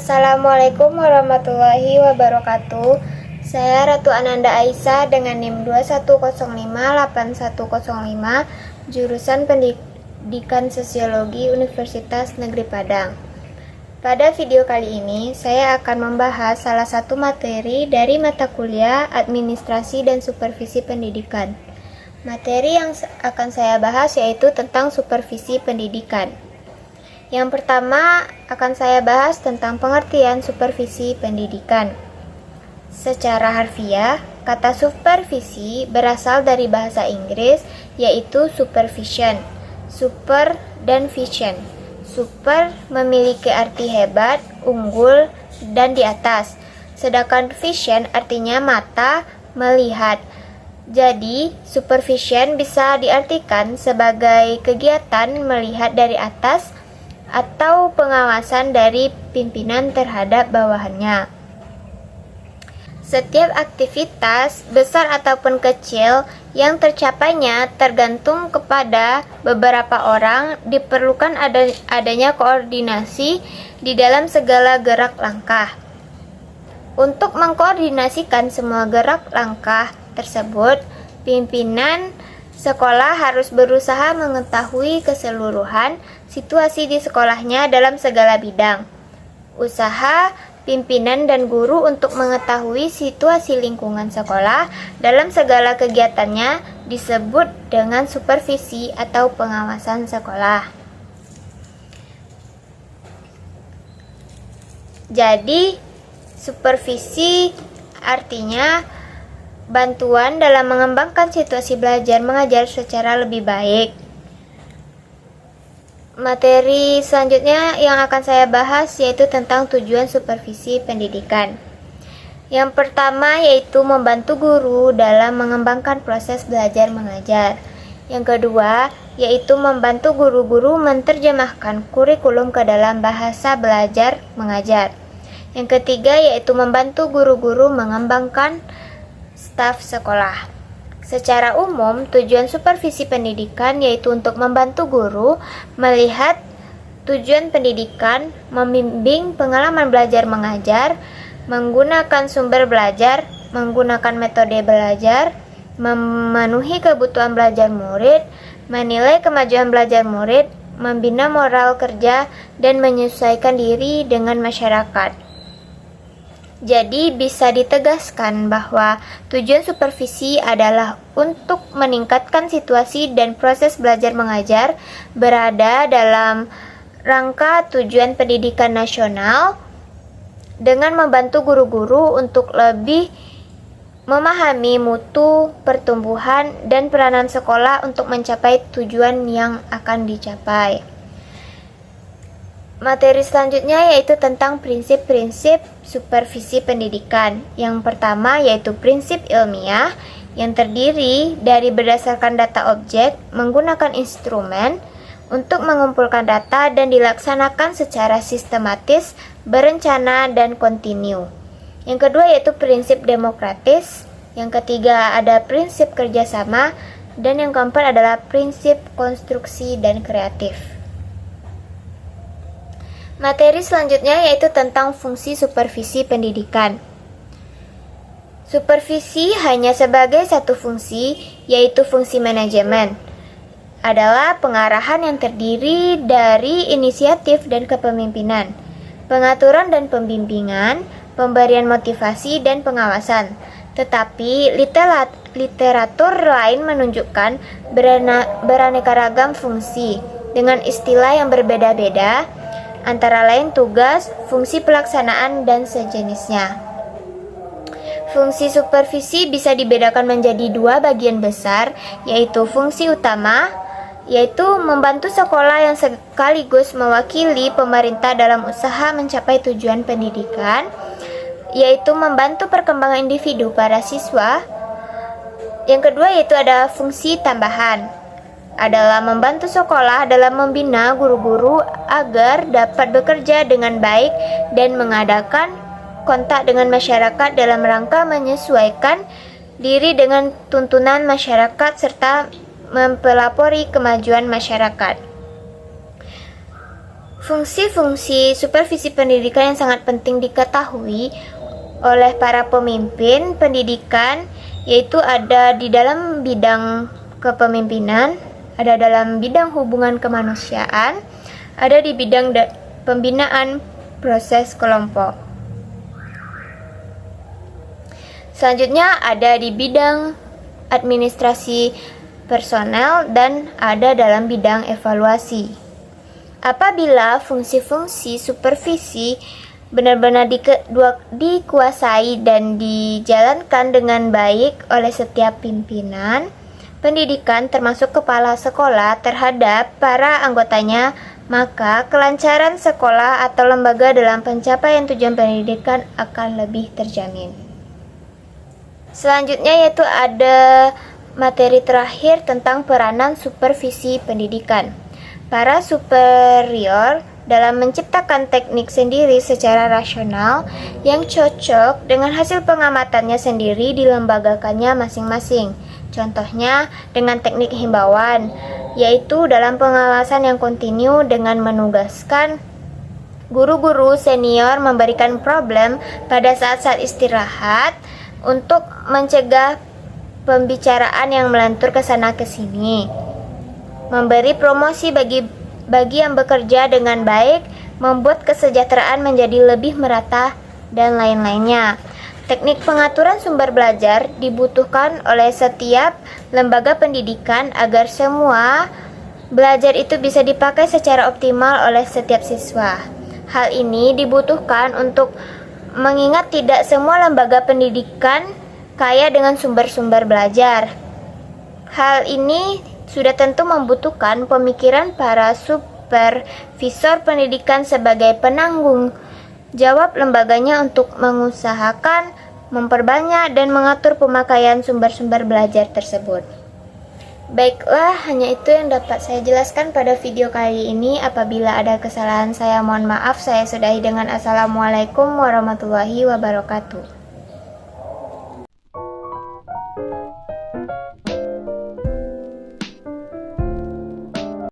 Assalamualaikum warahmatullahi wabarakatuh. Saya Ratu Ananda Aisyah dengan NIM 21058105, jurusan Pendidikan Sosiologi Universitas Negeri Padang. Pada video kali ini, saya akan membahas salah satu materi dari mata kuliah Administrasi dan Supervisi Pendidikan. Materi yang akan saya bahas yaitu tentang supervisi pendidikan. Yang pertama akan saya bahas tentang pengertian supervisi pendidikan. Secara harfiah, kata supervisi berasal dari bahasa Inggris yaitu supervision, super dan vision. Super memiliki arti hebat, unggul, dan di atas. Sedangkan vision artinya mata, melihat. Jadi, supervision bisa diartikan sebagai kegiatan melihat dari atas atau pengawasan dari pimpinan terhadap bawahannya. Setiap aktivitas, besar ataupun kecil, yang tercapainya tergantung kepada beberapa orang, diperlukan adanya koordinasi di dalam segala gerak langkah. Untuk mengkoordinasikan semua gerak langkah tersebut, pimpinan sekolah harus berusaha mengetahui keseluruhan situasi di sekolahnya dalam segala bidang. Usaha pimpinan dan guru untuk mengetahui situasi lingkungan sekolah dalam segala kegiatannya disebut dengan supervisi atau pengawasan sekolah. Jadi, supervisi artinya bantuan dalam mengembangkan situasi belajar mengajar secara lebih baik. Materi selanjutnya yang akan saya bahas yaitu tentang tujuan supervisi pendidikan. Yang pertama yaitu membantu guru dalam mengembangkan proses belajar mengajar. Yang kedua yaitu membantu guru-guru menerjemahkan kurikulum ke dalam bahasa belajar mengajar. Yang ketiga yaitu membantu guru-guru mengembangkan staf sekolah. Secara umum, tujuan supervisi pendidikan yaitu untuk membantu guru melihat tujuan pendidikan, membimbing pengalaman belajar mengajar, menggunakan sumber belajar, menggunakan metode belajar, memenuhi kebutuhan belajar murid, menilai kemajuan belajar murid, membina moral kerja, dan menyesuaikan diri dengan masyarakat. Jadi bisa ditegaskan bahwa tujuan supervisi adalah untuk meningkatkan situasi dan proses belajar mengajar berada dalam rangka tujuan pendidikan nasional dengan membantu guru-guru untuk lebih memahami mutu, pertumbuhan, dan peranan sekolah untuk mencapai tujuan yang akan dicapai. Materi selanjutnya yaitu tentang prinsip-prinsip supervisi pendidikan. Yang pertama yaitu prinsip ilmiah yang terdiri dari berdasarkan data objek, menggunakan instrumen untuk mengumpulkan data dan dilaksanakan secara sistematis, berencana, dan kontinu. Yang kedua yaitu prinsip demokratis. Yang ketiga ada prinsip kerjasama. Dan yang keempat adalah prinsip konstruksi dan kreatif. Materi selanjutnya yaitu tentang fungsi supervisi pendidikan. Supervisi hanya sebagai satu fungsi, yaitu fungsi manajemen. Adalah pengarahan yang terdiri dari inisiatif dan kepemimpinan, pengaturan dan pembimbingan, pemberian motivasi dan pengawasan. Tetapi literatur lain menunjukkan beraneka ragam fungsi dengan istilah yang berbeda-beda, antara lain tugas, fungsi pelaksanaan, dan sejenisnya. Fungsi supervisi bisa dibedakan menjadi dua bagian besar, yaitu fungsi utama, yaitu membantu sekolah yang sekaligus mewakili pemerintah dalam usaha mencapai tujuan pendidikan, yaitu membantu perkembangan individu para siswa. Yang kedua yaitu ada fungsi tambahan, adalah membantu sekolah dalam membina guru-guru agar dapat bekerja dengan baik dan mengadakan kontak dengan masyarakat dalam rangka menyesuaikan diri dengan tuntunan masyarakat serta mempelopori kemajuan masyarakat. Fungsi-fungsi supervisi pendidikan yang sangat penting diketahui oleh para pemimpin pendidikan yaitu ada di dalam bidang kepemimpinan, ada dalam bidang hubungan kemanusiaan, ada di bidang pembinaan proses kelompok. Selanjutnya ada di bidang administrasi personel dan ada dalam bidang evaluasi. Apabila fungsi-fungsi supervisi benar-benar dikuasai dan dijalankan dengan baik oleh setiap pimpinan pendidikan termasuk kepala sekolah terhadap para anggotanya, maka kelancaran sekolah atau lembaga dalam pencapaian tujuan pendidikan akan lebih terjamin. Selanjutnya yaitu ada materi terakhir tentang peranan supervisi pendidikan. Para superior dalam menciptakan teknik sendiri secara rasional yang cocok dengan hasil pengamatannya sendiri dilembagakannya masing-masing. Contohnya dengan teknik himbauan, yaitu dalam pengawasan yang kontinu dengan menugaskan guru-guru senior memberikan problem pada saat-saat istirahat untuk mencegah pembicaraan yang melantur ke sana ke sini. Memberi promosi bagi yang bekerja dengan baik, membuat kesejahteraan menjadi lebih merata, dan lain-lainnya. Teknik pengaturan sumber belajar dibutuhkan oleh setiap lembaga pendidikan agar semua belajar itu bisa dipakai secara optimal oleh setiap siswa. Hal ini dibutuhkan untuk mengingat tidak semua lembaga pendidikan kaya dengan sumber-sumber belajar. Hal ini sudah tentu membutuhkan pemikiran para supervisor pendidikan sebagai penanggung jawab lembaganya untuk mengusahakan, memperbanyak, dan mengatur pemakaian sumber-sumber belajar tersebut. Baiklah, hanya itu yang dapat saya jelaskan pada video kali ini. Apabila ada kesalahan saya mohon maaf. Saya sudahi dengan Assalamualaikum warahmatullahi wabarakatuh.